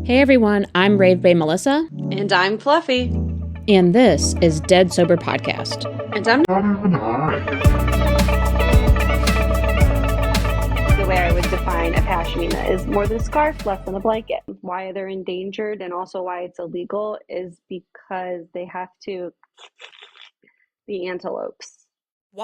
Hey everyone, I'm Rave Bay Melissa, And I'm Fluffy. and this is Dead Sober Podcast. And I'm Not even high. The way I would define a pashmina is more than a scarf, less than a blanket. Why they're endangered and also why it's illegal is because they have to be antelopes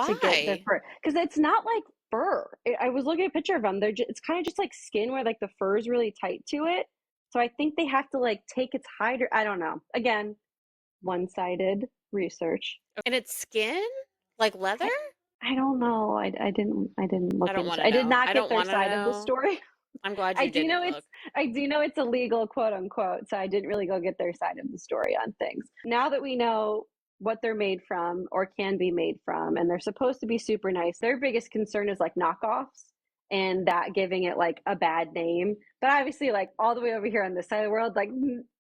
to get the Why? fur. Because it's not like fur. I was looking at a picture of them. It's kind of just like skin where like the fur is really tight to it. So I think they have to like take its hide. I don't know. Again, one-sided research. And it's skin? Like leather? I don't know. I didn't look I don't into want it. to I did know. not I get don't their want to side of the know. story. I'm glad I you do know didn't it's look. I do know it's illegal, quote unquote, so I didn't really go get their side of the story on things. Now that we know what they're made from or can be made from, and they're supposed to be super nice, their biggest concern is like knockoffs and that giving it like a bad name. But obviously, like all the way over here on this side of the world, like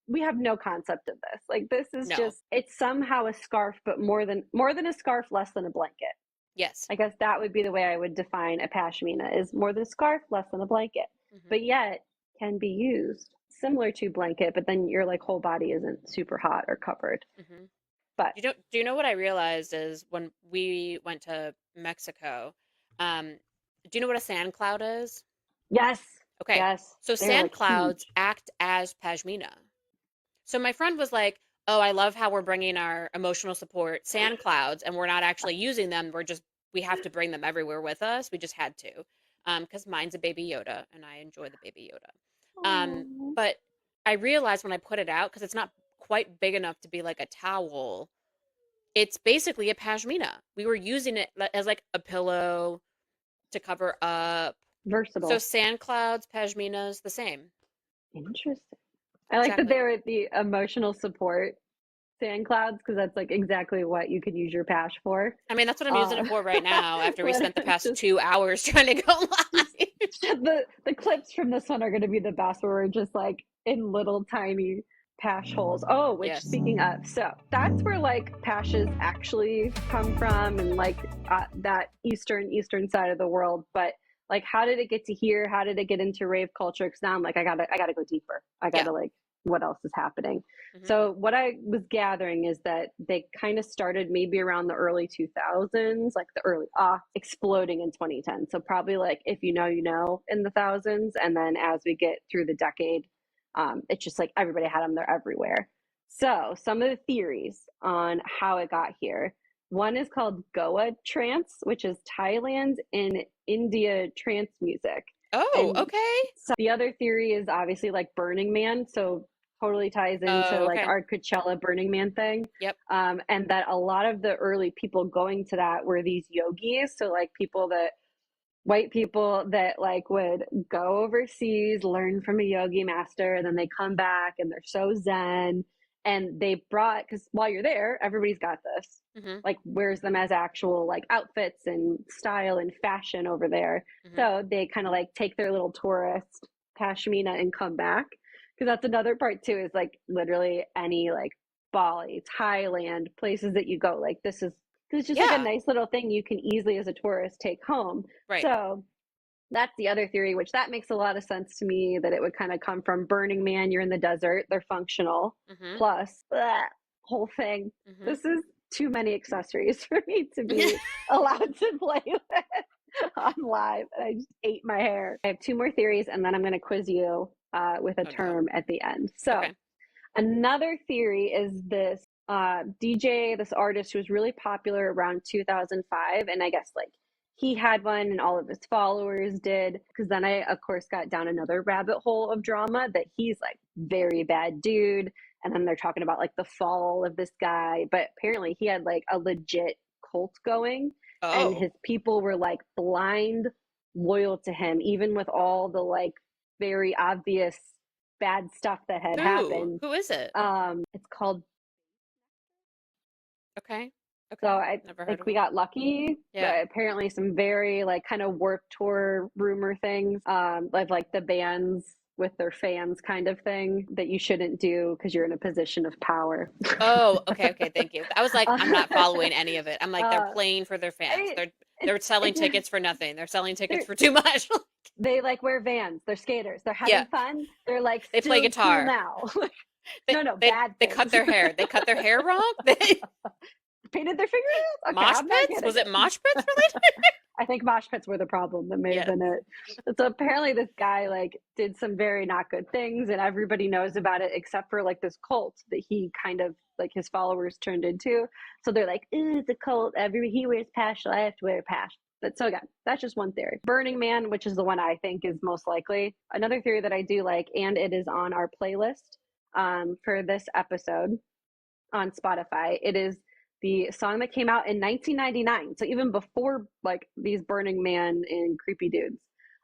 we have no concept of this. Like this is No. just it's somehow a scarf, but more than a scarf, less than a blanket. Yes. I guess that would be the way I would define a pashmina is more than a scarf, less than a blanket. But yet can be used similar to blanket, but then your like whole body isn't super hot or covered. Mm-hmm. But Do you know what I realized is when we went to Mexico, um, do you know what a sand cloud is? yes, Okay. yes, So they're sand like clouds huge. act as pashmina. So my friend was like, "Oh, I love how we're bringing our emotional support sand clouds, and we're not actually using them. We have to bring them everywhere with us. We just had to, because mine's a baby Yoda, and I enjoy the baby Yoda. Aww. But I realized when I put it out, because it's not quite big enough to be like a towel. It's basically a pashmina. We were using it as like a pillow to cover up. So Versatile. sand clouds, pashminas, the same. Interesting. I like that Exactly. they were the emotional support sand clouds because that's like exactly what you could use your pash for. I mean, that's what I'm using it for right now after we spent the past Just 2 hours trying to go just live. the clips from this one are going to be the best where we're just like in little tiny pash holes. Oh, which Yes. speaking of, so that's where like pashes actually come from and like that eastern side of the world. But like how did it get to here? How did it get into rave culture? Because now I'm like I gotta go deeper. I Yeah. gotta like what else is happening. Hmm. So what I was gathering is that they kind of started maybe around the early 2000s, like the early exploding in 2010. So probably like if you know, you know, in the thousands, and then as we get through the decade, it's just like everybody had them. They're everywhere. So some of the theories on how it got here. One is called Goa trance, which is Thailand and India trance music. Oh, And okay. so the other theory is obviously like Burning Man. So totally ties into Oh, like okay. our Coachella Burning Man thing. Yep. And that a lot of the early people going to that were these yogis. So like white people that like would go overseas, learn from a yogi master, and then they come back and they're so zen. And they brought, because while you're there, everybody's got this, Hmm. like wears them as actual like outfits and style and fashion over there. Hmm. So they kind of like take their little tourist pashmina and come back. Because that's another part too, is like literally any like Bali, Thailand, places that you go, like this is it's just like a Yeah. nice little thing you can easily as a tourist take home. Right. So that's the other theory, which that makes a lot of sense to me that it would kind of come from Burning Man. You're in the desert, they're functional. Hmm. Plus, that whole thing. Hmm. This is too many accessories for me to be allowed to play with on live. And I just ate my hair. I have two more theories, and then I'm going to quiz you with a Oh no. term at the end. So, Okay. another theory is this DJ, this artist who was really popular around 2005. And I guess like he had one and all of his followers did. Because then I, of course, got down another rabbit hole of drama that he's like very bad dude. And then they're talking about like the fall of this guy. But apparently he had like a legit cult going. And Oh. his people were like blind loyal to him, even with all the like very obvious bad stuff that had Who? happened. Who is it? It's called. Okay. So Okay. I Never heard think of we him. got lucky. Yeah. Apparently, some very like kind of warped tour rumor things, like the bands with their fans kind of thing that you shouldn't do because you're in a position of power. Oh, okay, okay, thank you. I was like, I'm not following any of it. I'm like, they're uh, playing for their fans. I, They're They're selling tickets for nothing. They're selling tickets for too much. They like wear Vans. They're skaters. They're having Yeah. fun. They're like They play still cool guitar. now. They, No, they bad they things. cut their hair. They cut their hair wrong. They Painted their fingernails. Okay, mosh I'm not pits? getting Was it. it mosh pits related? I think mosh pits were the problem. That may have Yes. been it. So apparently, this guy like did some very not good things, and everybody knows about it except for like this cult that he kind of like his followers turned into. So they're like, "Ooh, it's a cult. Everybody he wears pash, so I have to wear pash." But so again, that's just one theory. Burning Man, which is the one I think is most likely. Another theory that I do like, and it is on our playlist for this episode on Spotify. It is the song that came out in 1999, so even before like these Burning Man and creepy dudes.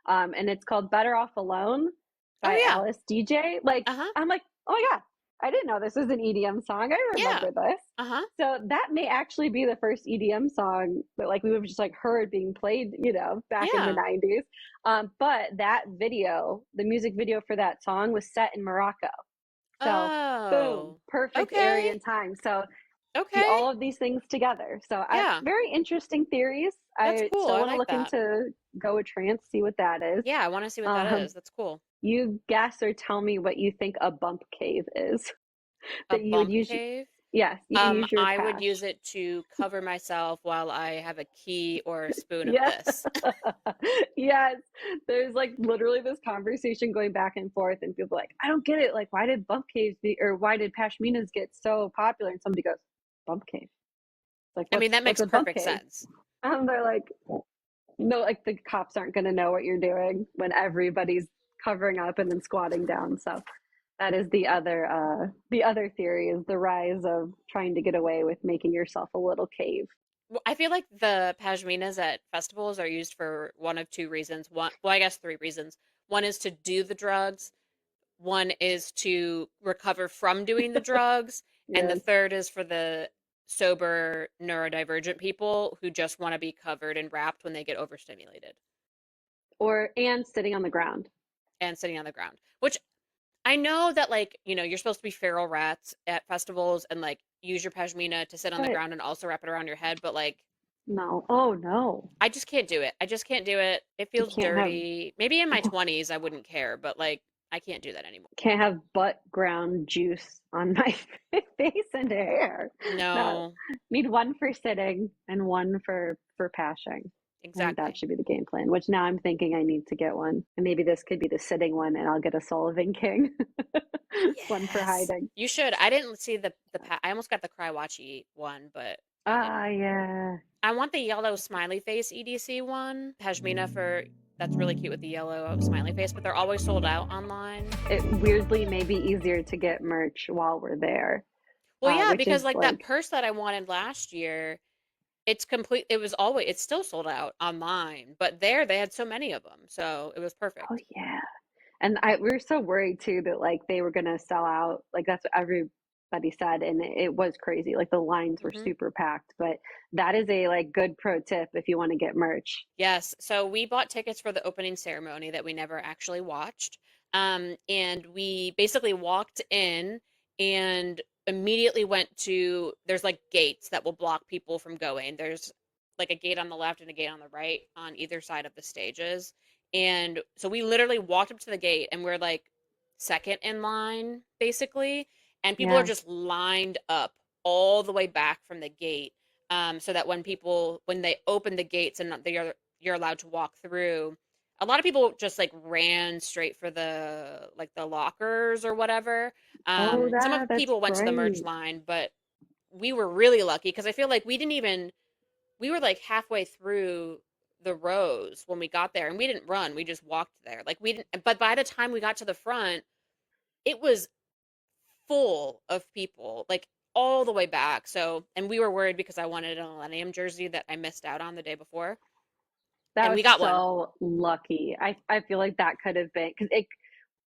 And it's called "Better Off Alone" Oh by yeah. Alice DJ. Like Uh-huh. I'm like, oh my god, I didn't know this was an EDM song. I remember this. Uh-huh. So that may actually be the first EDM song that like we would have just like heard being played, back in the Yeah. 90s. But that video, the music video for that song was set in Morocco. So boom, Oh. perfect area Okay. and time. So see Okay. all of these things together. So Yeah. very interesting theories. That's I cool. still I want to like look that. into Goa Trance, see what that is. Yeah, I want to see what that Um, is. That's cool. you guess or tell me what you think a bump cave is A that you would bump use. cave? Yes, you can use your I would pash. use it to cover myself while I have a key or a spoon of Yeah. this. Yes. There's like literally this conversation going back and forth, and people are like, I don't get it. Like, why did bump caves or why did pashminas get so popular? And somebody goes, bump cave. It's like, I mean, that what's makes a bump perfect cave? sense. And they're like, no, like the cops aren't going to know what you're doing when everybody's covering up and then squatting down. So that is the other theory is the rise of trying to get away with making yourself a little cave. Well, I feel like the pashminas at festivals are used for one of two reasons. Well, I guess three reasons. One is to do the drugs, one is to recover from doing the drugs, and the Yes. third is for the sober neurodivergent people who just want to be covered and wrapped when they get overstimulated And sitting on the ground. and sitting on the ground. Which I know that you're supposed to be feral rats at festivals and like use your pashmina to sit on the But ground and also wrap it around your head, but like no. Oh no. I just can't do it. I just can't do it. It You feels can't have dirty. Maybe in my 20s I wouldn't care, but like I can't do that anymore. can't have butt ground juice on my face and hair. No. No, Need one for sitting and one for pashing. I think that exactly. should be the game plan, which now I'm thinking I need to get one. And maybe this could be the sitting one and I'll get a Sullivan King. One for Yes. hiding. You should. I didn't see I almost got the Crywatchy one, but I Ah, didn't. yeah. I want the yellow smiley face EDC one. Pashmina for that's really cute with the yellow smiley face, but they're always sold out online. It weirdly may be easier to get merch while we're there, Well, yeah, which because is like that like, purse that I wanted last year, it's still sold out online, but there they had so many of them, so it was oh perfect. yeah. And we were so worried too that like they were gonna sell out. Like that's what everybody said, and it was crazy. Like the lines were Hmm. super packed. But that is a like good pro tip if you want to get merch. Yes, so we bought tickets for the opening ceremony that we never actually watched. And we basically walked in and immediately went to, there's like gates that will block people from going. There's like a gate on the left and a gate on the right on either side of the stages. And so we literally walked up to the gate and we're like second in line, basically. And people are Yeah. just lined up all the way back from the gate, so that when they open the gates and you're allowed to walk through, a lot of people just like ran straight for the lockers or whatever. Oh, Some of that's people went to the merch great. line, but we were really lucky because I feel like we were like halfway through the rows when we got there, and we didn't run, we just walked there. Like we didn't, but by the time we got to the front, it was full of people, like all the way back. So, and we were worried because I wanted a Millennium jersey that I missed out on the day before, That and was we got one. so lucky. I feel like that could have been because it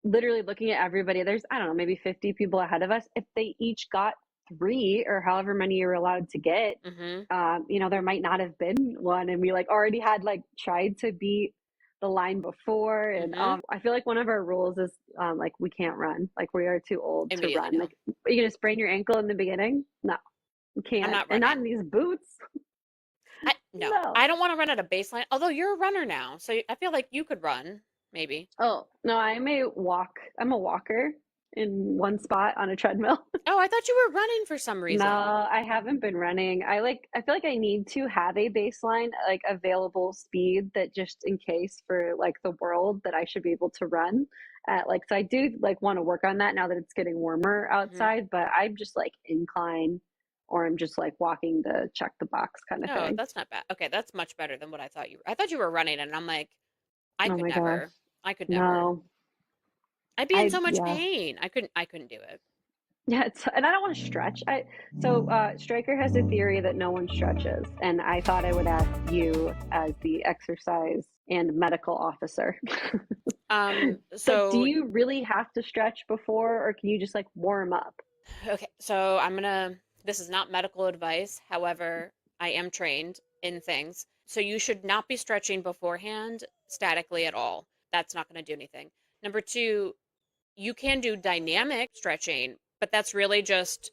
literally looking at everybody. There's I don't know maybe 50 people ahead of us. If they each got three or however many you're allowed to get, Hmm. there might not have been one, and we like already had like tried to beat the line before, and Hmm. I feel like one of our rules is like we can't run, like we are too old to Immediately, run. no, Like, are you gonna sprain your ankle in the beginning? No, you I'm can't, not and not in running. these boots. No, No. I don't want to run at a baseline. Although you're a runner now, so I feel like you could run, maybe. Oh, no, I'm a walker in one spot on a treadmill. Oh, I thought you were running for some No, reason. I haven't been running. I feel like I need to have a baseline, like available speed that just in case for like the world that I should be able to run at like so I do like want to work on that now that it's getting warmer Hmm. outside, but I'm just like incline or I'm just like walking to check the box kind of No, thing. that's not bad. Okay, that's much better than what I thought you were. I thought you were running, and I'm like, I Oh could my gosh. never. I could never. No. I'd be in I so much yeah. pain. I couldn't do it. Yeah, and I don't want to stretch. Stryker has a theory that no one stretches, and I thought I would ask you as the exercise and medical officer. Like, do So you really have to stretch before, or can you just like warm up? okay, so this is not medical advice. However, I am trained in things. So you should not be stretching beforehand statically at all. That's not going to do anything. Number two, you can do dynamic stretching, but that's really just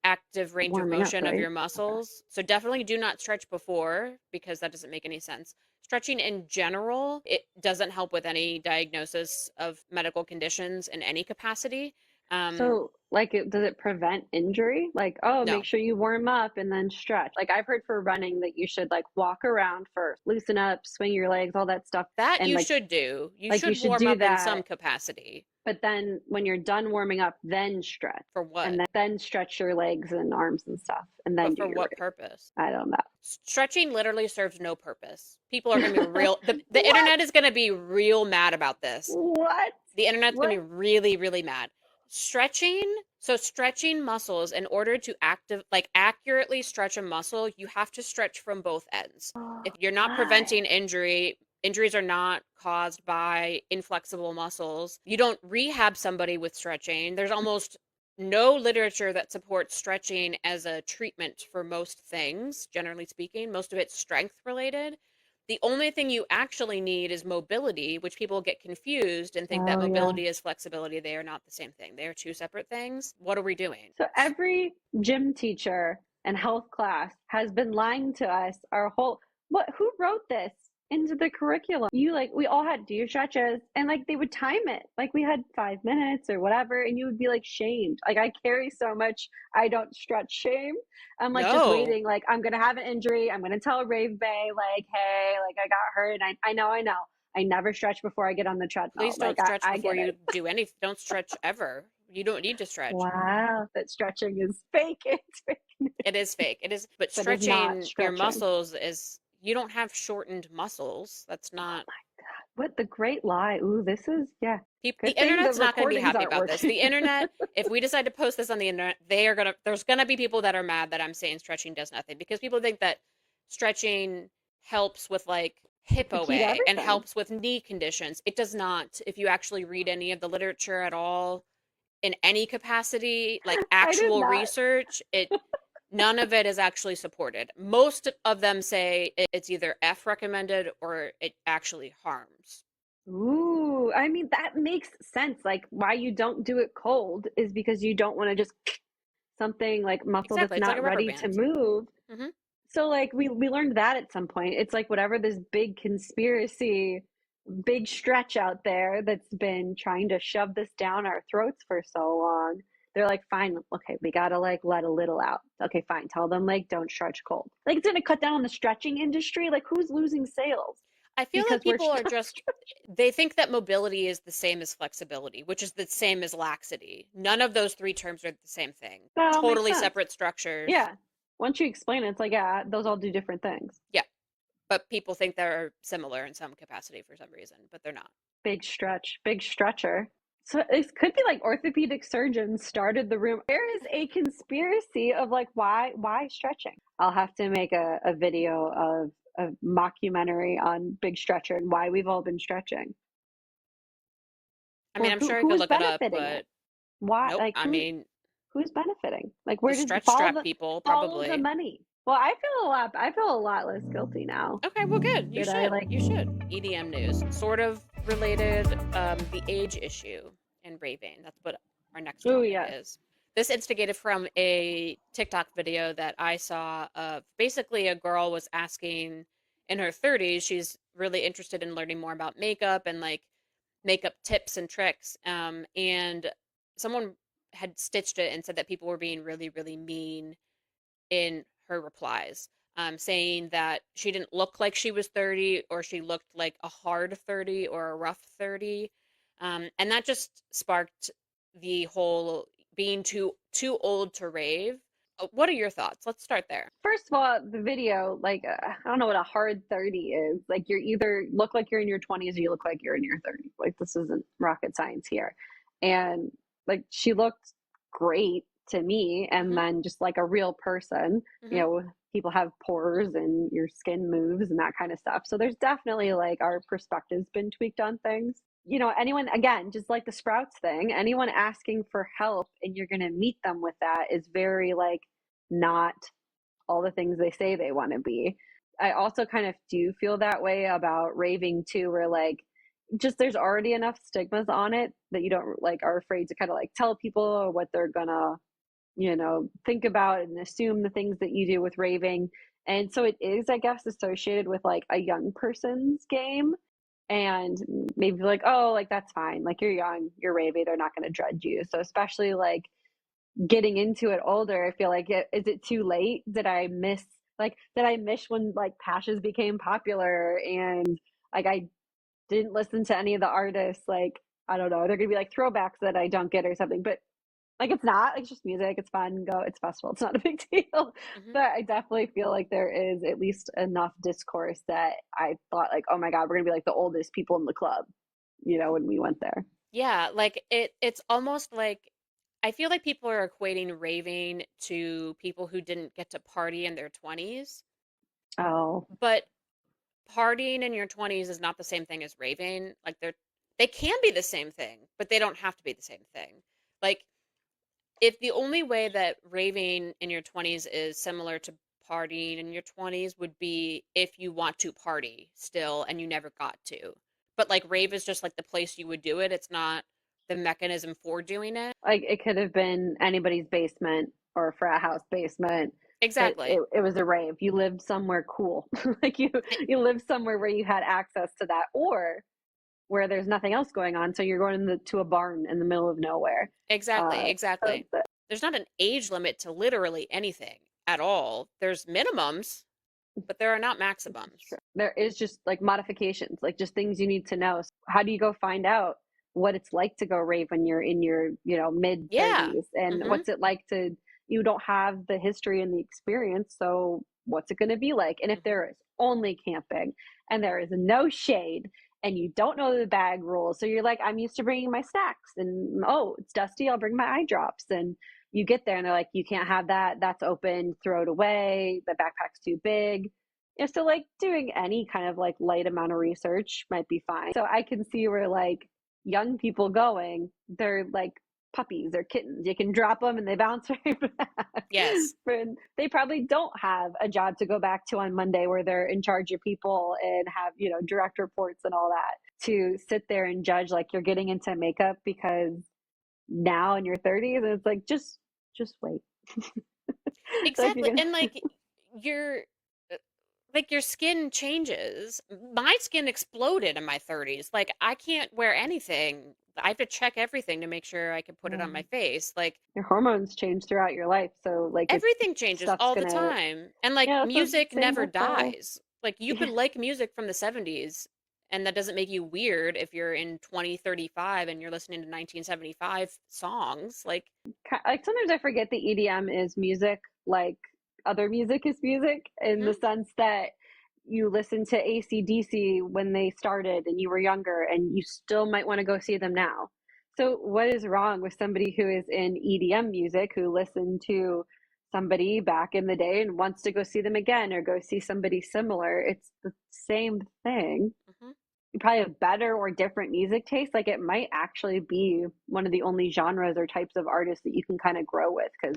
active range of Warming up, motion of right? your Okay. muscles. So definitely do not stretch before because that doesn't make any sense. Stretching in general, it doesn't help with any diagnosis of medical conditions in any capacity. Um, So, like, does it prevent injury? Like, oh, make no, sure you warm up and then stretch. Like, I've heard for running that you should like walk around first, loosen up, swing your legs, all that stuff, that and you should do. You like you should should warm do up in that. some capacity. But then when you're done warming up, then stretch. For what? And then stretch your legs and arms and stuff. And then But do for your what race. purpose? I don't Stretching literally serves no purpose. People are going to be real. The What? internet is going to be real mad about this. What? The internet's going What? to be really, really mad. Stretching muscles in order to accurately stretch a muscle, you have to stretch from both ends. If you're not Why? preventing injury, injuries are not caused by inflexible muscles. You don't rehab somebody with stretching. There's almost no literature that supports stretching as a treatment for most things, generally speaking. Most of it's strength related. The only thing you actually need is mobility, which people get confused and think that Oh yeah. mobility is flexibility. They are not the same thing. They are two separate things. What are we doing? So every gym teacher and health class has been lying to us our whole who wrote this into the curriculum? You like we all had do your stretches and like they would time it. Like we had 5 minutes or whatever, and you would be like shamed. Like I carry so much I don't stretch shame. I'm like just No, waiting, like I'm gonna have an injury. I'm gonna tell Rave Bay, like, hey, like I got hurt and I know. I never stretch before I get on the treadmill. please Like don't stretch I before get you it. do anything. Don't stretch ever. You don't need to stretch. Wow, that stretching is fake. It's fake, It is fake. It is, but but it's not stretching your stretching. muscles is, you don't have shortened muscles. That's Oh not, my God. What the great lie. Ooh, this is, yeah. the Good thing the internet's not going to be recordings happy aren't about this. working. The internet, if we decide to post this on the internet, there's going to be people that are mad that I'm saying stretching does nothing because people think that stretching helps with like hip It's the key to OA and everything. helps with knee conditions. It does not. If you actually read any of the literature at all in any capacity, like I did actual not. research, none of it is actually supported. Most of them say it's either F recommended or it actually harms. Ooh, I mean, that makes sense. Like, why you don't do it cold is because you don't want to just something like muscle Exactly. that's It's like a not rubber ready to band. move. Hmm. So like we learned that at some point. It's like whatever this big conspiracy, big stretch out there that's been trying to shove this down our throats for so long. They're like, fine, okay, we gotta like let a little out. Okay, fine. Tell them like don't stretch cold. Like it's gonna cut down on the stretching industry. Like who's losing sales I feel because like we're people are just, they think that mobility is the same as flexibility, which is the same as laxity. None of those three terms are the same thing. that all makes Totally sense. separate structures. Yeah. Once you explain it, it's like, yeah, those all do different things. Yeah. But people think they're similar in some capacity for some reason, but they're not. Big stretch, big stretcher. So it could be like orthopedic surgeons started the room. There is a conspiracy of like why stretching. I'll have to make a video of a mockumentary on big stretcher and why we've all been stretching. I mean, Or I'm sure I who could is look it up, benefiting it? but Why nope. like I mean, who's benefiting? Like the where does stretch follow strap the people, follow the probably. money? Well, I feel a lot less guilty now. Okay, well, good. You Did I should. like You should. EDM news, sort of related. The age issue and raving. That's what our next oh topic yes. is. This instigated from a TikTok video that I saw of basically a girl was asking in her 30s, she's really interested in learning more about makeup and like makeup tips and tricks. And someone had stitched it and said that people were being really, really mean in her replies, saying that she didn't look like she was 30 or she looked like a hard 30 or a rough 30. And that just sparked the whole being too old to rave. What are your thoughts? Let's start there. First of all, the video, like, I don't know what a hard 30 is. Like, you're either look like you're in your 20s or you look like you're in your 30s. Like, this isn't rocket science here. And, like, she looked great to me. And Hmm. then just like a real person, you Hmm. know, people have pores and your skin moves and that kind of stuff. So there's definitely like our perspective's been tweaked on things. You know, anyone, again, just like the Sprouts thing, anyone asking for help and you're going to meet them with that is very like not all the things they say they want to be. I also kind of do feel that way about raving too, where like just there's already enough stigmas on it that you don't like are afraid to kind of like tell people what they're gonna, you know, think about and assume the things that you do with raving. And so it is, I guess, associated with like a young person's game. And maybe like, oh, like that's fine. Like you're young, you're raving, they're not going to judge you. So especially like getting into it older, I feel like is it too late? Did I miss when like Pashes became popular and like I didn't listen to any of the artists? Like I don't know, they're gonna be like throwbacks that I don't get or something, but like it's not. Like, it's just music. It's fun. Go. It's festival. It's not a big deal. Hmm. But I definitely feel like there is at least enough discourse that I thought like, oh my god, we're gonna be like the oldest people in the club, you know, when we went there. Yeah, like it's almost like I feel like people are equating raving to people who didn't get to party in their 20s, Oh, but partying in your 20s is not the same thing as raving. Like they can be the same thing, but they don't have to be the same thing. Like if the only way that raving in your 20s is similar to partying in your 20s would be if you want to party still and you never got to. But like rave is just like the place you would do it. It's not the mechanism for doing it. like it could have been anybody's basement or a frat house basement, but Exactly. it was a rave. You lived somewhere cool. Like E- you lived somewhere where you had access to that, or where there's nothing else going on, so you're going to a barn in the middle of nowhere. Exactly, So exactly. There's not an age limit to literally anything at all. There's minimums, but there are not maximums. there is just like modifications, like just things you need to know. So how do you go find out what it's like to go rave when you're in your, you know, mid Yeah. 30s, and Hmm. what's it like to, you don't have the history and the experience, so what's it going to be like? And if Hmm. there is only camping and there is no shade and you don't know the bag rules, so you're like, I'm used to bringing my snacks, and oh, it's dusty, I'll bring my eye drops. And you get there and they're like, you can't have that, that's open, throw it away, the backpack's too big. Yeah, so like doing any kind of like light amount of research might be fine. So I can see where like young people going, they're like puppies or kittens. You can drop them and they bounce right back. Yes. And they probably don't have a job to go back to on Monday where they're in charge of people and have, you know, direct reports and all that, to sit there and judge like you're getting into makeup because now in your 30s, and it's like just wait. So if you're Exactly. gonna And your uh, like your skin changes. My skin exploded in my 30s. Like I can't wear anything. I have to check everything to make sure I can put it on my face. Like your hormones change throughout your life, so like if everything changes stuff's all the gonna, time. And like yeah, so music same never with dies. Like you could yeah, like music from the 70s and that doesn't make you weird if you're in 2035 and you're listening to 1975 songs. like sometimes I forget the EDM is music, like other music is music, in the Mhm. sense that you listen to AC/DC when they started and you were younger and you still might want to go see them now. So what is wrong with somebody who is in EDM music who listened to somebody back in the day and wants to go see them again or go see somebody similar? It's the same thing. Mhm. You probably have better or different music taste. Like it might actually be one of the only genres or types of artists that you can kind of grow with, because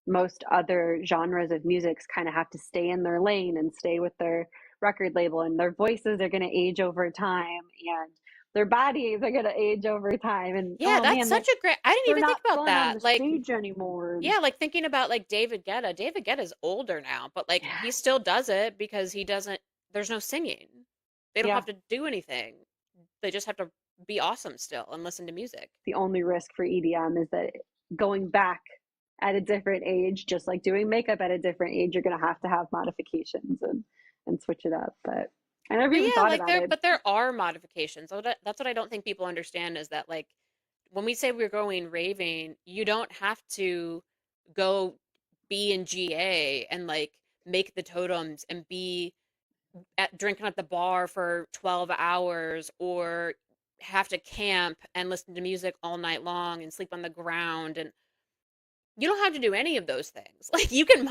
most other genres of music kind of have to stay in their lane and stay with their record label, and their voices are going to age over time. And their bodies are gonna age over time. And Yeah, oh that's man, such a great. I didn't they're even think not about fun on that. the Like, stage anymore. yeah, like thinking about like David Guetta. David Guetta's older now, but like he still does it because he doesn't. There's no singing. They don't Yeah, have to do anything. They just have to be awesome still and listen to music. the only risk for EDM is that going back at a different age, just like doing makeup at a different age, you're gonna have to have modifications and switch it up. But I never But even yeah, thought like about it. there are modifications. That's what I don't think people understand is that like when we say we're going raving, you don't have to go be in GA and like make the totems and be drinking at the bar for 12 hours or have to camp and listen to music all night long and sleep on the ground, and you don't have to do any of those things. Like you can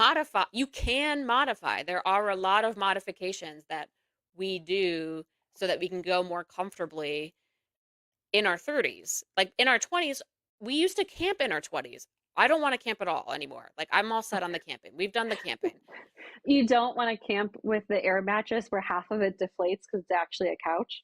modify. There are a lot of modifications that we do so that we can go more comfortably in our 30s. Like in our 20s, we used to camp in our 20s. I don't want to camp at all anymore. Like I'm all set on the camping. We've done the camping. You don't want to camp with the air mattress where half of it deflates because it's actually a couch.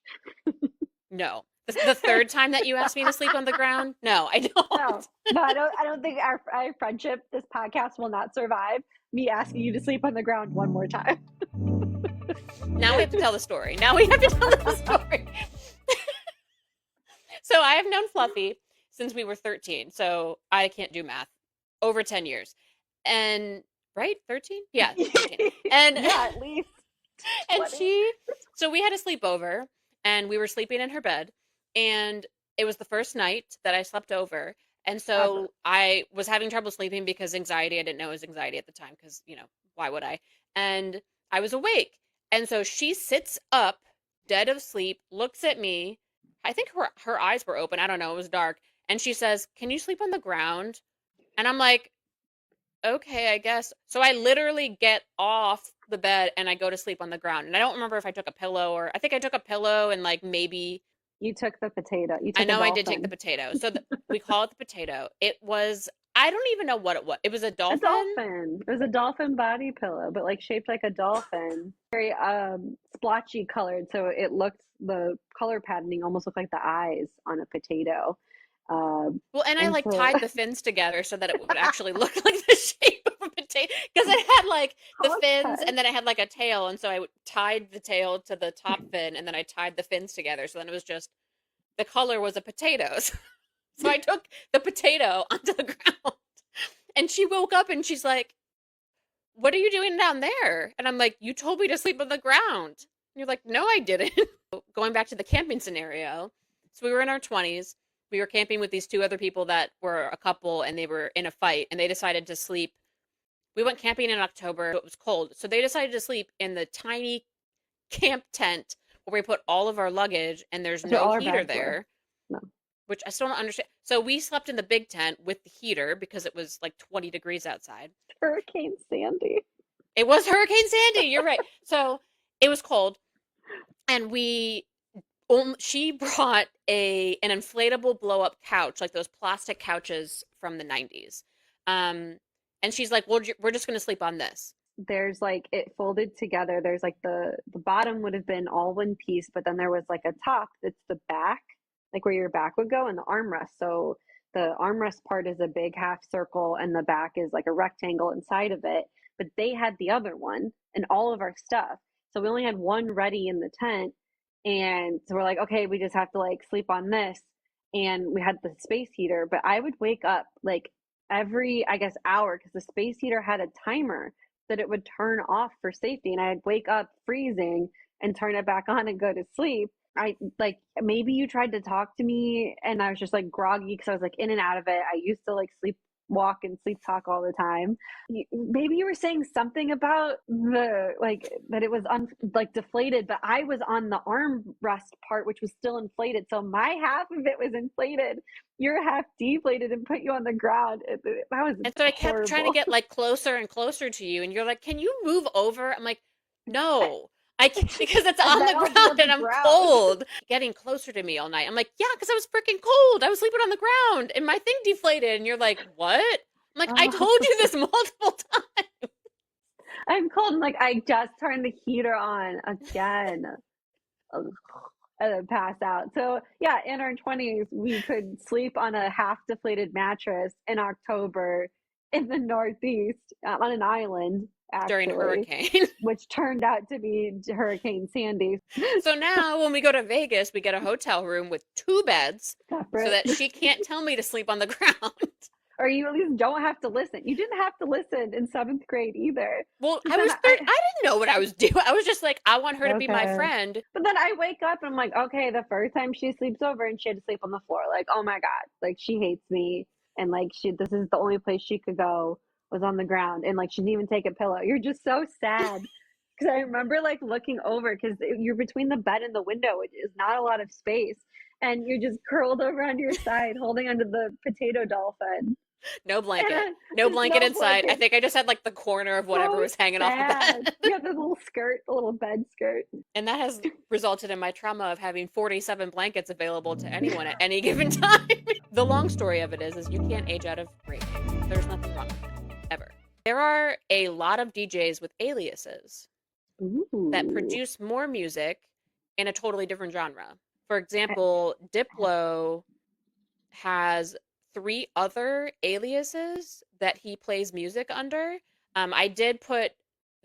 No. The third time that you asked me to sleep on the ground? No, I No, don't. no, I don't think our friendship, this podcast, will not survive me asking you to sleep on the ground one more time. Now we have to tell the story. Now we have to tell the story. So I have known Fluffy since we were 13. So I can't do math. Over 10 years. And right? 13? Yeah, 13. And yeah, at least. and so we had a sleepover and we were sleeping in her bed and it was the first night that I slept over. And so I was having trouble sleeping because anxiety, I didn't know it was anxiety at the time because, why would I? And I was awake. And so she sits up, dead of sleep, looks at me. I think her eyes were open. I don't know. It was dark. And she says, "Can you sleep on the ground?" And I'm like, okay, I guess. So I literally get off the bed and I go to sleep on the ground. And I don't remember if I took a pillow or I think I took a pillow and like maybe You took the potato. You I took a know I did take the dolphin. potato. So we call it the potato. It was I don't even know what it was. It was a A dolphin. dolphin. It was a dolphin body pillow, but like shaped like a dolphin. Very splotchy colored, so it looked the color patterning almost looked like the eyes on a potato. Well, and I And like so tied the fins together so that it would actually look like the shape of a potato because it had like the fins okay. and then it had like a tail, and so I tied the tail to the top fin and then I tied the fins together, so then it was just the color was a potato. So I took the potato onto the ground, and she woke up and she's like, "What are you doing down there?" And I'm like, "You told me to sleep on the ground." And you're like, "No, I didn't." Going back to the camping scenario, so we were in our 20s. We were camping with these two other people that were a couple, and they were in a fight, and they decided to sleep. We went camping in October. It was cold, so they decided to sleep in the tiny camp tent where we put all of our luggage, and there's That's where no all our heater bags were. there, No. which I still don't understand. So we slept in the big tent with the heater because it was like 20 degrees outside. Hurricane Sandy. It was Hurricane Sandy. You're right. So it was cold, and she brought an inflatable blow up couch, like those plastic couches from the 90s. And she's like, "Well, we're just going to sleep on this." There's like it folded together. There's like the bottom would have been all one piece, but then there was like a top that's the back, like where your back would go, and the armrest. So the armrest part is a big half circle, and the back is like a rectangle inside of it. But they had the other one and all of our stuff. So we only had one ready in the tent. And so we're like, okay, we just have to like sleep on this. And we had the space heater, but I would wake up like every, I guess, hour because the space heater had a timer that it would turn off for safety. And I'd wake up freezing and turn it back on and go to sleep. I like maybe you tried to talk to me and I was just like groggy because I was like in and out of it. I used to like sleep walk and sleep talk all the time. Maybe you were saying something about the like that it was like deflated, but I was on the armrest part which was still inflated. So my half of it was inflated, your half deflated and put you on the ground. That was And so I kept trying to horrible. get like closer and closer to you, and you're like, "Can you move over?" I'm like, "No, I can't because it's And on then the I'll be ground on the and I'm ground. cold." Getting closer to me all night. I'm like, "Yeah, because I was freaking cold. I was sleeping on the ground and my thing deflated." And you're like, "What?" I'm like, "I Oh, told you this multiple times." I'm cold and like I just turned the heater on again. Ugh. and then pass out. So yeah, in our 20s, we could sleep on a half deflated mattress in October in the Northeast on an island, during actually, hurricane. which turned out to be Hurricane Sandy. So now when we go to Vegas, we get a hotel room with 2 beds so Separate. that she can't tell me to sleep on the ground. Or you at least don't have to listen. You didn't have to listen in 7th grade either. Well, But I then was I didn't know what I was doing. I was just like, I want her to be my okay. friend. But then I wake up and I'm like, okay, the first time she sleeps over and she had to sleep on the floor. Like, oh my God, like she hates me. And like this is the only place she could go was on the ground. And like she didn't even take a pillow. You're just so sad. Because I remember like looking over because you're between the bed and the window, which is not a lot of space. And you're just curled over on your side, holding onto the potato dolphin. No blanket. And No just blanket no inside. I blanket. think I just had like the corner of whatever So was hanging off the sad. bed. You have the little skirt, the little bed skirt. And that has resulted in my trauma of having 47 blankets available to anyone at any given time. The long story of it is you can't age out of rave. There's nothing wrong with it, ever. There are a lot of DJs with aliases that Ooh. produce more music in a totally different genre. For example, Diplo has 3 other aliases that he plays music under. I did put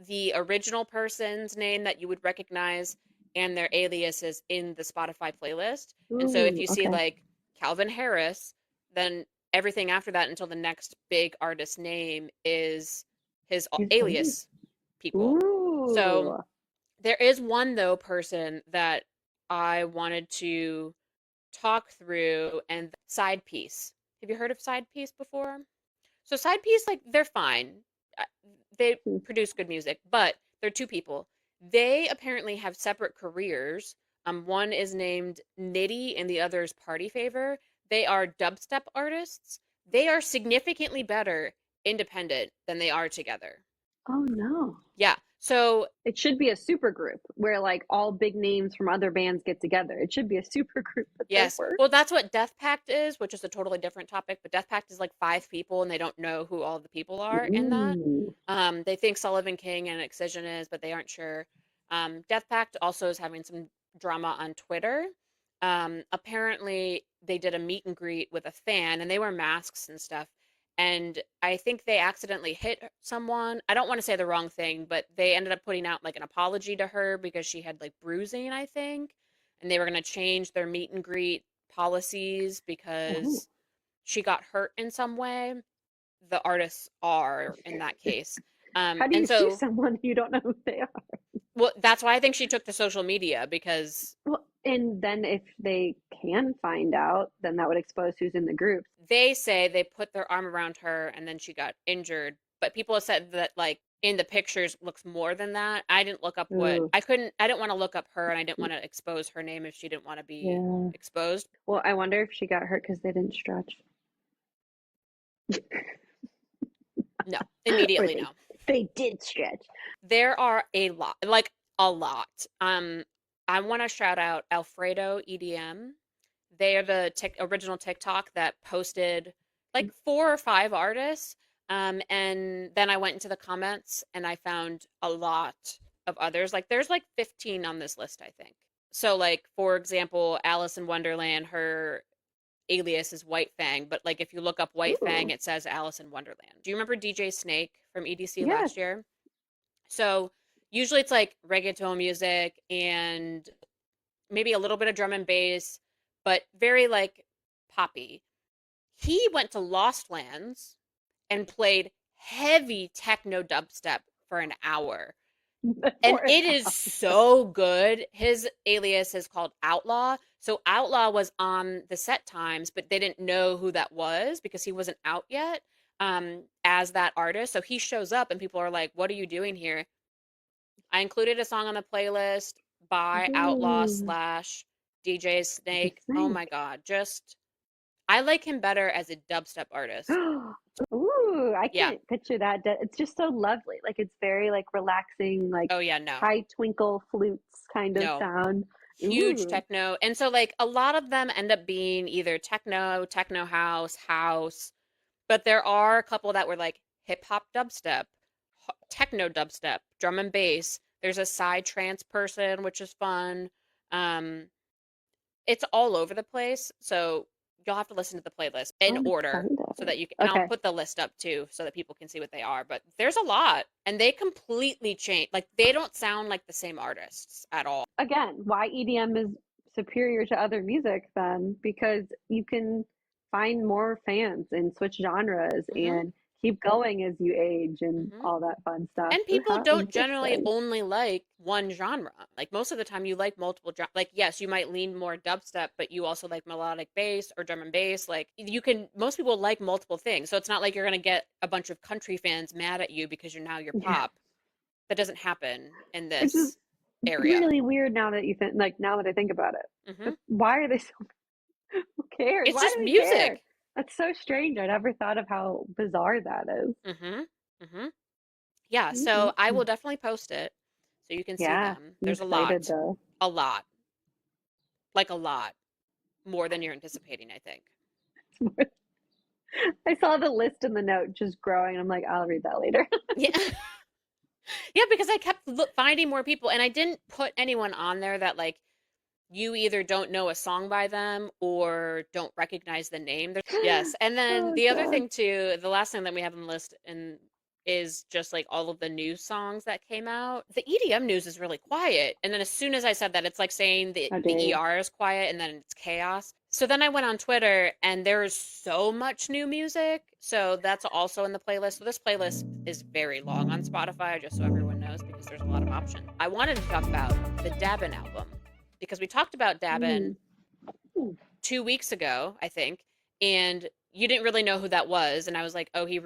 the original person's name that you would recognize and their aliases in the Spotify playlist. And so if Ooh, you see okay. like Calvin Harris, then everything after that until the next big artist name is his alias people. So Ooh. there is one though person that I wanted to talk through, and Side Piece. Have you heard of Side Piece before? So Side Piece, like they're fine. Uh, They produce good music, but they're 2 people. They apparently have separate careers. One is named Nitty and the other is Party Favor. They are dubstep artists. They are significantly better independent than they are together. Oh no. Yeah. So It should be a super group where like all big names from other bands get together. It should be a super group that does yes. work. Well, that's what Death Pact is, which is a totally different topic. But Death Pact is like 5 people, and they don't know who all the people are in that. Ooh. They think Sullivan King and Excision is, but they aren't sure. Death Pact also is having some drama on Twitter. Apparently, they did a meet and greet with a fan, and they wear masks and stuff. And I think they accidentally hit someone. I don't want to say the wrong thing, but they ended up putting out like an apology to her because she had like bruising, I think. And they were going to change their meet and greet policies Oh. because she got hurt in some way. The artists are in that case. How do And you sue so, someone you don't know who they are? well, that's why I think she took to social media because Well, and then if they can find out, then that would expose who's in the group. they say they put their arm around her and then she got injured. But people have said that, like, in the pictures looks more than that. I didn't look up Ooh. I didn't want to look up her and I didn't want to expose her name if she didn't want to be Yeah. exposed. Well, I wonder if she got hurt because they didn't stretch. No, Or immediately no. they did stretch. There are a lot, like a lot. I want to shout out Alfredo EDM. They are the original TikTok that posted like 4 or 5 artists. And then I went into the comments and I found a lot of others. Like there's like 15 on this list, I think. So like for example, Alice in Wonderland, her alias is White Fang, but like if you look up White Fang, Ooh. it says Alice in Wonderland. Do you remember DJ Snake from EDC Yes. last year? So usually it's like reggaeton music and maybe a little bit of drum and bass, but very like poppy. He went to Lost Lands and played heavy techno dubstep for an hour. And For it is so good. His alias is called Outlaw. So Outlaw was on the set times, but they didn't know who that was because he wasn't out yet as that artist. So he shows up and people are like, what are you doing here? I included a song on the playlist by Outlaw Ooh. / DJ Snake. Oh my Snake. God. Just, I like him better as a dubstep artist. Ooh, I Yeah. can't picture that. It's just so lovely. Like it's very like relaxing, like Oh yeah, no. high twinkle flutes kind of No. sound. Huge Ooh. techno. And so like a lot of them end up being either techno house, but there are a couple that were like hip hop dubstep, techno dubstep, drum and bass. There's a side trance person, which is fun. Um, it's all over the place. So you'll have to listen to the playlist in I'm order excited. so that you can, and I'll Okay. put the list up too so that people can see what they are. But there's a lot, and they completely change. Like they don't sound like the same artists at all. Again, why EDM is superior to other music then, because you can find more fans and switch genres Hmm. and keep going as you age and Hmm. all that fun stuff. And people How don't generally interesting. only like one genre. Like most of the time, you like multiple genres. Like yes, you might lean more dubstep, but you also like melodic bass or drum and bass. Like you can. Most people like multiple things, so it's not like you're gonna get a bunch of country fans mad at you because you're Yeah. pop. That doesn't happen in Which is this area. really weird now that you think, like, now that I think about it. Hmm. But why are they so, who cares? It's Why just do they care? music. That's so strange. I never thought of how bizarre that is. Hmm. Hmm. Yeah, so I Mm-mm-mm. will definitely post it so you can see Yeah, them. I'm There's excited though. a lot, like a lot more than you're anticipating, I think. I saw the list in the note just growing. I'm like, I'll read that later. Yeah. Yeah, because I kept finding more people, and I didn't put anyone on there that like you either don't know a song by them or don't recognize the name. Yes, and then Oh the other god. thing too, the last thing that we have on the list and is just like all of the news songs that came out. The EDM news is really quiet, and then as soon as I said that, it's like saying How the dare you? ER is quiet, and then it's chaos. So then I went on Twitter, and there's so much new music. So that's also in the playlist. So this playlist is very long on Spotify, just so everyone knows, because there's a lot of options. I wanted to talk about the Dabin album because we talked about Dabin Mm. Mm. 2 weeks ago, I think, and you didn't really know who that was, and I was like, oh, he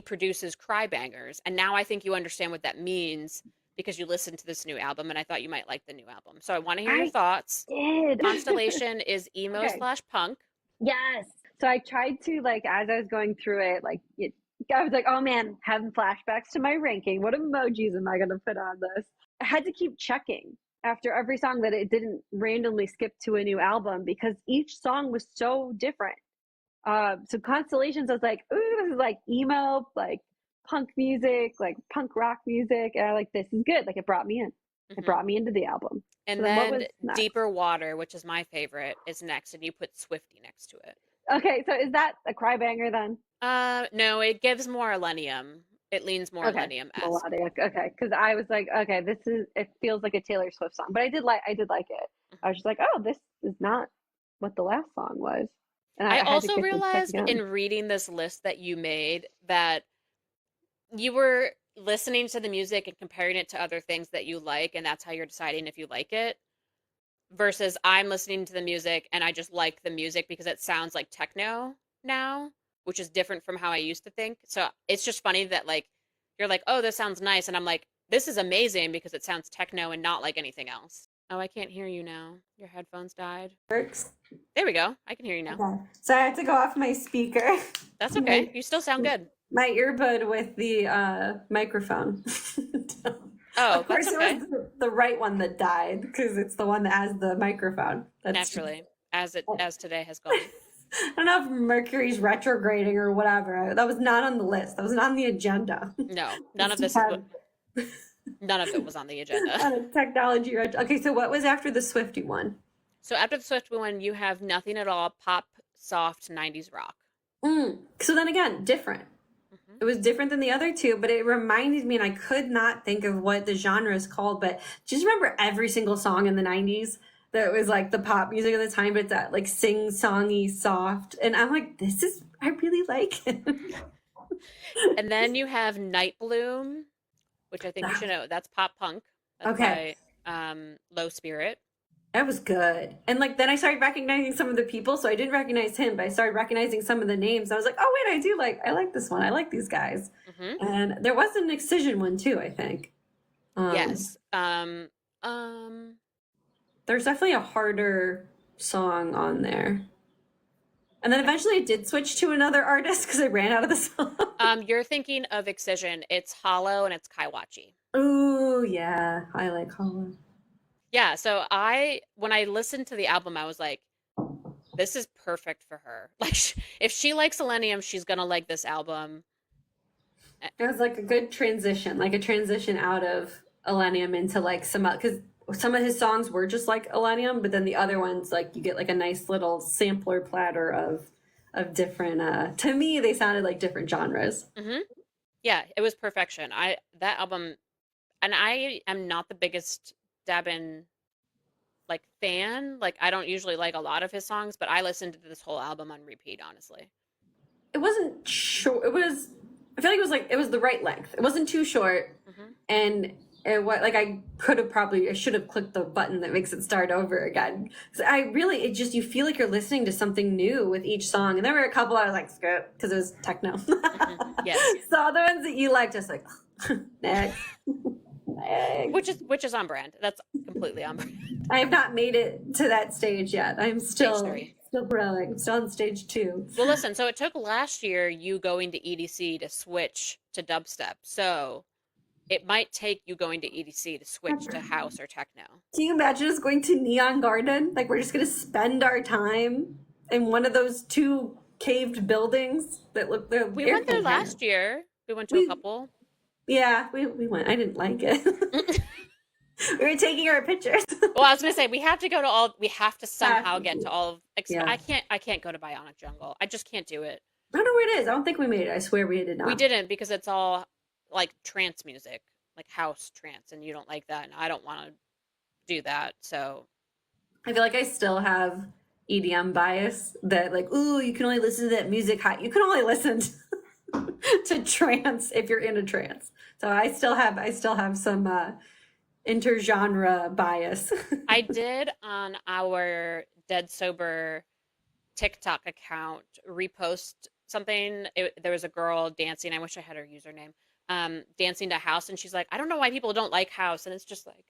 produces cry bangers, and now I think you understand what that means because you listened to this new album, and I thought you might like the new album. So I want to hear your I thoughts. did. Constellation is emo Okay. slash punk. Yes. So I tried to, like, as I was going through it, like I was like, oh man, having flashbacks to my ranking. What emojis am I gonna put on this? I had to keep checking after every song that it didn't randomly skip to a new album because each song was so different. So Constellations, I was like, ooh, this is like emo, like punk music, like punk rock music. And I like, this is good. Like it brought me in. It Hmm. brought me into the album. So And then what then was next? Deeper Water, which is my favorite, is next, and you put Swifty next to it. Okay, so is that a cry banger then? No, it gives more Millennium. It leans more Okay, Millennium-esque. melodic. Okay, because I was like, okay, this is, it feels like a Taylor Swift song, but I did like it. I was just like, oh, this is not what the last song was, and I I had to also get to check realized in again. reading this list that you made that you were listening to the music and comparing it to other things that you like, and that's how you're deciding if you like it. Versus I'm listening to the music and I just like the music because it sounds like techno now, which is different from how I used to think. So it's just funny that like you're like, oh, this sounds nice, and I'm like, this is amazing because it sounds techno and not like anything else. Oh, I can't hear you now. Your headphones died. Works. There we go. I can hear you now. Okay. So I had to go off my speaker. That's okay. my You still sound good. my earbud with the microphone. Oh, Of that's course, it okay. was the right one that died because it's the one that has the microphone. That's Naturally, as today has gone. I don't know if Mercury's retrograding or whatever. That was not on the list. That was not on the agenda. No, none of It's this is what none of it was on the agenda. on a technology Okay, so what was after the Swifty one? So after the Swift one, you have Nothing at All, pop, soft, 90s rock. So then again, different. Hmm. It was different than the other two, but it reminded me, and I could not think of what the genre is called, but just remember every single song in the 90s that was like the pop music of the time, but it's that like sing-songy soft. And I'm like, I really like it. And then you have Night Bloom, which I think you should know. That's pop punk. That's Okay. by Low Spirit. That was good. And like then I started recognizing some of the people, so I didn't recognize him, but I started recognizing some of the names. I was like, oh wait, I like this one. I like these guys. Hmm. And there was an Excision one too, I think. Yes. There's definitely a harder song on there. And then eventually I did switch to another artist because I ran out of the song. You're thinking of Excision. It's Hollow and it's Kaiwachi. Ooh, yeah. I like Hollow. Yeah, so when I listened to the album, I was like, this is perfect for her. Like, if she likes Selenium, she's gonna like this album. It was like a good transition, like a transition out of Millennium into like some, because some of his songs were just like Millennium, but then the other ones, like you get like a nice little sampler platter of different. To me, they sounded like different genres. Mm-hmm. Yeah, it was perfection. That album, and I am not the biggest Dabin like fan. Like I don't usually like a lot of his songs, but I listened to this whole album on repeat, honestly. It wasn't short. It was. I feel like it was the right length. It wasn't too short, Mm-hmm. and it was like I should have clicked the button that makes it start over again. 'Cause it just you feel like you're listening to something new with each song. And there were a couple I was like skip because it was techno. Mm-hmm. Yes. So the ones that you liked, just like next. Next. Which is on brand. That's completely on brand. I have not made it to that stage yet. I'm Stage 3. still growing. I'm still on stage 2. Well, listen, so it took last year you going to EDC to switch to dubstep. So it might take you going to EDC to switch to house or techno. Can you imagine us going to Neon Garden? Like we're just gonna spend our time in one of those 2 caved buildings that look there. We went there last year. We went to a couple. Yeah, we went. I didn't like it. We were taking our pictures. Well, I was gonna say we have to go to all. We have to somehow get to all of. Yeah. I can't go to Bionic Jungle. I just can't do it. I don't know where it is. I don't think we made it. I swear we did not. We didn't because it's all like trance music, like house trance, and you don't like that, and I don't want to do that. So I feel like I still have EDM bias that like, ooh, you can only listen to that music high. You can only listen to trance if you're in a trance. So I still have some intergenre bias. I did on our Dead Sober TikTok account repost something. There was a girl dancing. I wish I had her username. Dancing to house, and she's like, I don't know why people don't like house, and it's just like,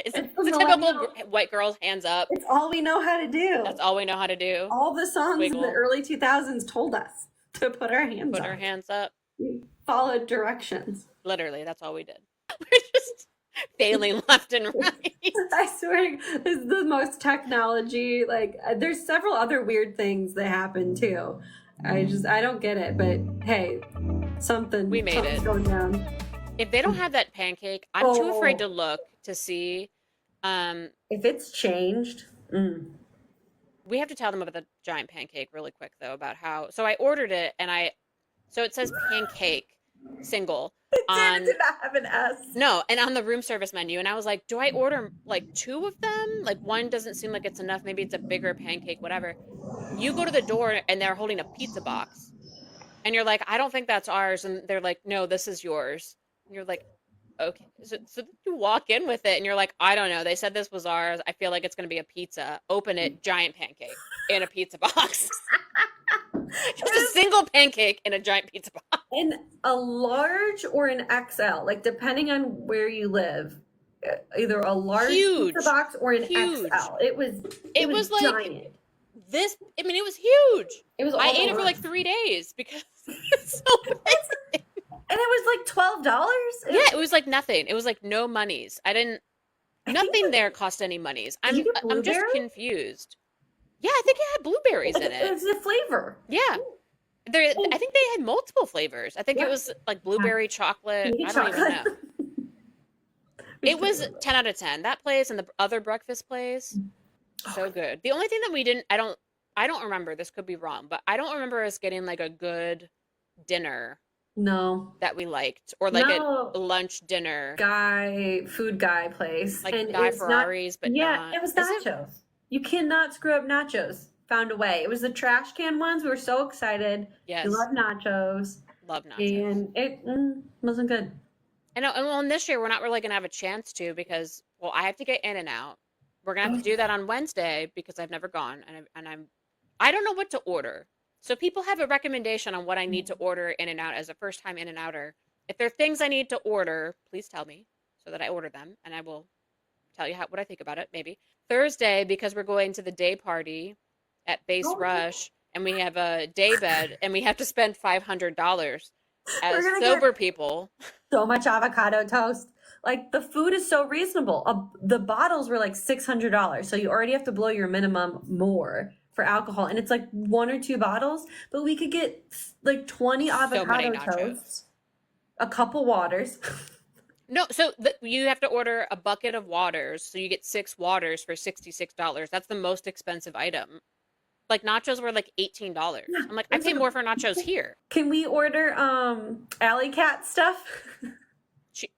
it's a typical white girl's hands up. It's all we know how to do. That's all we know how to do. All the songs in the early 2000s told us to put our hands up. Put our hands up. We followed directions. Literally, that's all we did. We're just failing left and right. I swear, this is the most technology. Like, there's several other weird things that happen too. I don't get it. But hey, We made it. Going down. If they don't have that pancake, I'm too afraid to look to see. If it's changed. We have to tell them about the giant pancake really quick though, about how. So I ordered it, and so it says pancake single. It did not have an S. No, and on the room service menu, and I was like, do I order like 2 of them? Like one doesn't seem like it's enough. Maybe it's a bigger pancake, whatever. You go to the door and they're holding a pizza box, and you're like, I don't think that's ours, and they're like, no, this is yours. And you're like, okay. So you walk in with it, and you're like, I don't know. They said this was ours. I feel like it's going to be a pizza. Open it, giant pancake in a pizza box. Just a single pancake in a giant pizza box. In a large or an XL, like depending on where you live, either a large pizza box or an XL. It was like giant. This. I mean, it was huge. It was. I ate it for like 3 days because it's so big. And it was like $12. Yeah, it was like nothing. It was like no monies. Nothing there cost any monies. I'm just confused. Yeah, I think it had blueberries in it. It's the flavor. Yeah. I think they had multiple flavors. I think it was like blueberry chocolate. I don't even know. It was 10 out of 10. That place and the other breakfast place, so good. The only thing that I don't remember, this could be wrong, but I don't remember us getting like a good dinner. No. That we liked. Or like a lunch dinner. Food guy place. Like and Guy Ferraris, but not. It was nachos. You cannot screw up nachos. Found a way. It was the trash can ones. We were so excited. Yes. We love nachos. Love nachos. And it wasn't good. And this year we're not really going to have a chance to because, well, I have to get In-N-Out. We're going to have to do that on Wednesday because I've never gone. And I don't know what to order. So if people have a recommendation on what I need to order In-N-Out as a first-time In-N-Outer. If there are things I need to order, please tell me so that I order them. And I will tell you what I think about it, maybe. Thursday, because we're going to the day party at Base Rush, and we have a day bed, and we have to spend $500 as sober people. So much avocado toast. Like, the food is so reasonable. The bottles were like $600, so you already have to blow your minimum more for alcohol, and it's like 1 or 2 bottles, but we could get like 20 avocado toasts, a couple waters. No, so you have to order a bucket of waters, so you get 6 waters for $66. That's the most expensive item. Like nachos were like $18. I'm like, I That's pay like more for nachos here. Can we order Alley Cat stuff?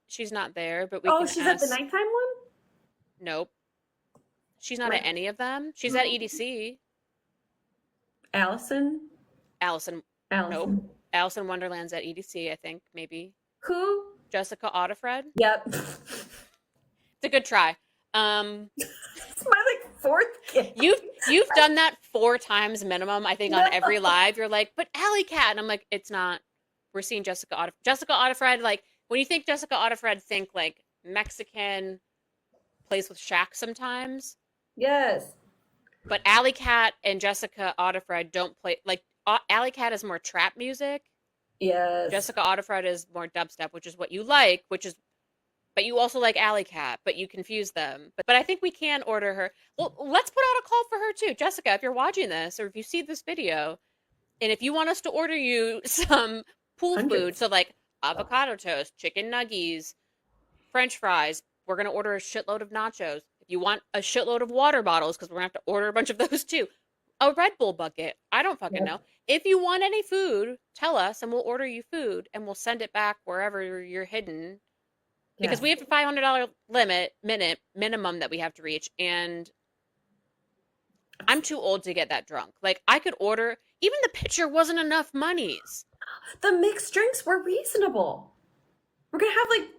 She's not there, but we Oh, can she's ask. at the nighttime one? Nope. She's not Right. at any of them. She's at EDC. Allison? Allison. Allison. Nope. Allison Wonderland's at EDC, I think, maybe. Who? Jessica Audifred. Yep. It's a good try. It's my like fourth kid. You've done that 4 times minimum, I think, on every live. You're like, but Alley Cat, and I'm like, it's not. We're seeing Jessica Audifred. Like, when you think Jessica Audifred, think like Mexican, plays with Shaq sometimes. Yes. But Alley Cat and Jessica Audifred don't play like Alley Cat is more trap music. Yes. Jessica Audifred is more dubstep, which is what you like, but you also like Alley Cat, but you confuse them. But I think we can order her. Well, let's put out a call for her too. Jessica, if you're watching this or if you see this video, and if you want us to order you some pool food, so like avocado toast, chicken nuggies, French fries, we're going to order a shitload of nachos. If you want a shitload of water bottles, because we're going to have to order a bunch of those too. A Red Bull bucket. I don't fucking know. If you want any food, tell us and we'll order you food and we'll send it back wherever you're hidden. Because we have a $500 minimum that we have to reach. And I'm too old to get that drunk. Like, I could order, even the pitcher wasn't enough monies. The mixed drinks were reasonable. We're going to have like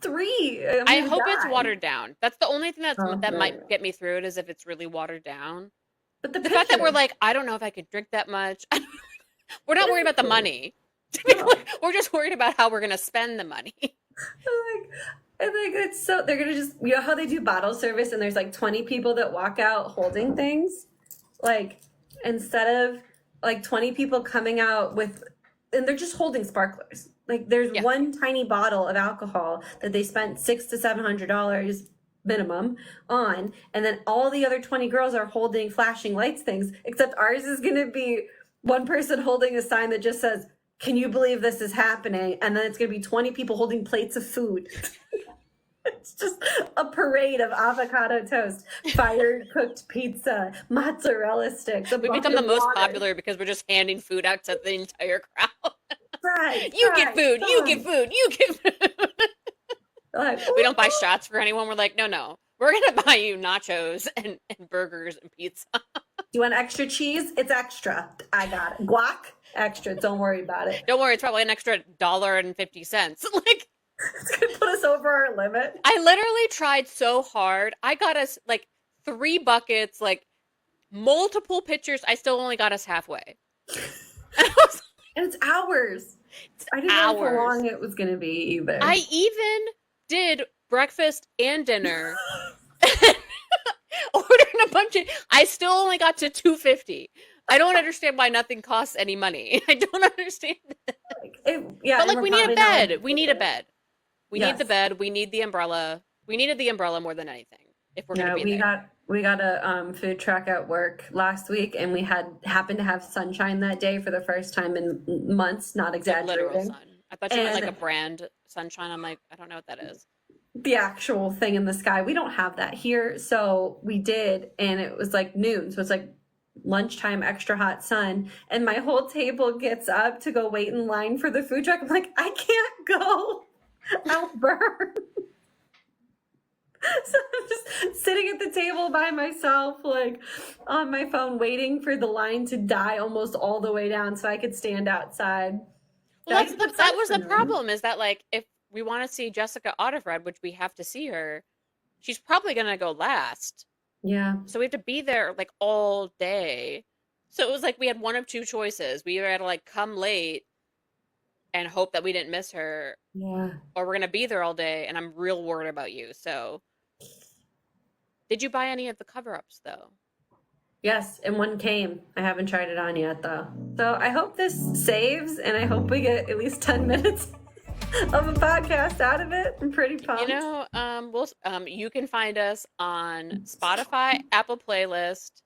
3. I hope it's watered down. That's the only thing that might get me through it, is if it's really watered down. But the fact that we're like, I don't know if I could drink that much. We're not worried about the money. We're just worried about how we're going to spend the money. I think it's so, they're going to just, you know how they do bottle service and there's like 20 people that walk out holding things? Like, instead of like 20 people coming out with, and they're just holding sparklers. Like, there's one tiny bottle of alcohol that they spent $600 to $700 minimum on, and then all the other 20 girls are holding flashing lights things, except ours is going to be one person holding a sign that just says, "Can you believe this is happening?" And then it's going to be 20 people holding plates of food. It's just a parade of avocado toast, fire cooked pizza, mozzarella sticks. We become the most popular because we're just handing food out to the entire crowd. Right. You get food. You get food. You get food. Like, we don't buy shots for anyone. We're like, no. We're going to buy you nachos and burgers and pizza. Do you want extra cheese? It's extra. I got it. Guac? Extra. Don't worry about it. Don't worry. It's probably an extra $1.50. Like, it's going to put us over our limit. I literally tried so hard. I got us like 3 buckets, like multiple pitchers. I still only got us halfway. And it's hours. I didn't know how long it was going to be either. I even did breakfast and dinner. Ordering a bunch of, I still only got to $2.50. I don't understand why nothing costs any money. I don't understand. But like, we need a bed. We need a bed. We need the bed. We need the umbrella. We needed the umbrella more than anything. If we're gonna be there. We got a food truck at work last week, and we happened to have sunshine that day for the first time in months. Not exaggerating. Literal sun. I thought you meant like a brand sunshine. I'm like, I don't know what that is. The actual thing in the sky. We don't have that here, so we did, and it was like noon, so it's like lunchtime, extra hot sun, and my whole table gets up to go wait in line for the food truck. I'm like, I can't go. I'll burn. So I'm just sitting at the table by myself, like on my phone, waiting for the line to die almost all the way down so I could stand outside. Well, that was the problem, is that like, if we want to see Jessica Audifred, which we have to see her, she's probably going to go last. Yeah. So we have to be there like all day. So it was like we had one of 2 choices. We either had to like come late and hope that we didn't miss her. Yeah. Or we're going to be there all day, and I'm real worried about you. So did you buy any of the cover-ups though? Yes, and one came. I haven't tried it on yet though. So I hope this saves, and I hope we get at least 10 minutes of a podcast out of it. I'm pretty pumped. You know, you can find us on Spotify, Apple Playlist.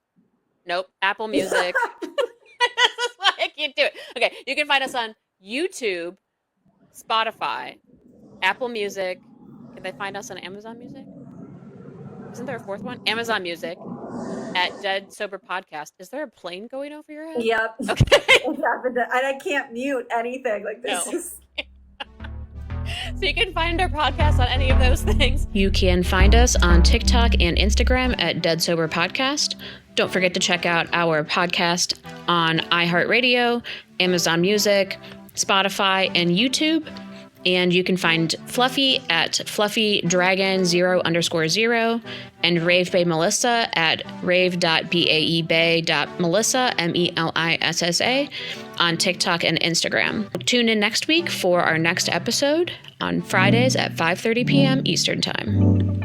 Nope, Apple Music. That's why I can't do it. Okay, you can find us on YouTube, Spotify, Apple Music. Can they find us on Amazon Music? Isn't there a fourth one? Amazon Music at Dead Sober Podcast. Is there a plane going over your head? Yep. Okay. It happened and I can't mute anything. Like this No. is So you can find our podcast on any of those things. You can find us on TikTok and Instagram at Dead Sober Podcast. Don't forget to check out our podcast on iHeartRadio, Amazon Music, Spotify, and YouTube. And you can find Fluffy at FluffyDragon0_0 and Rave Bay Melissa at rave.baebay.melissa, Melissa, on TikTok and Instagram. Tune in next week for our next episode on Fridays at 5:30 p.m. Eastern Time.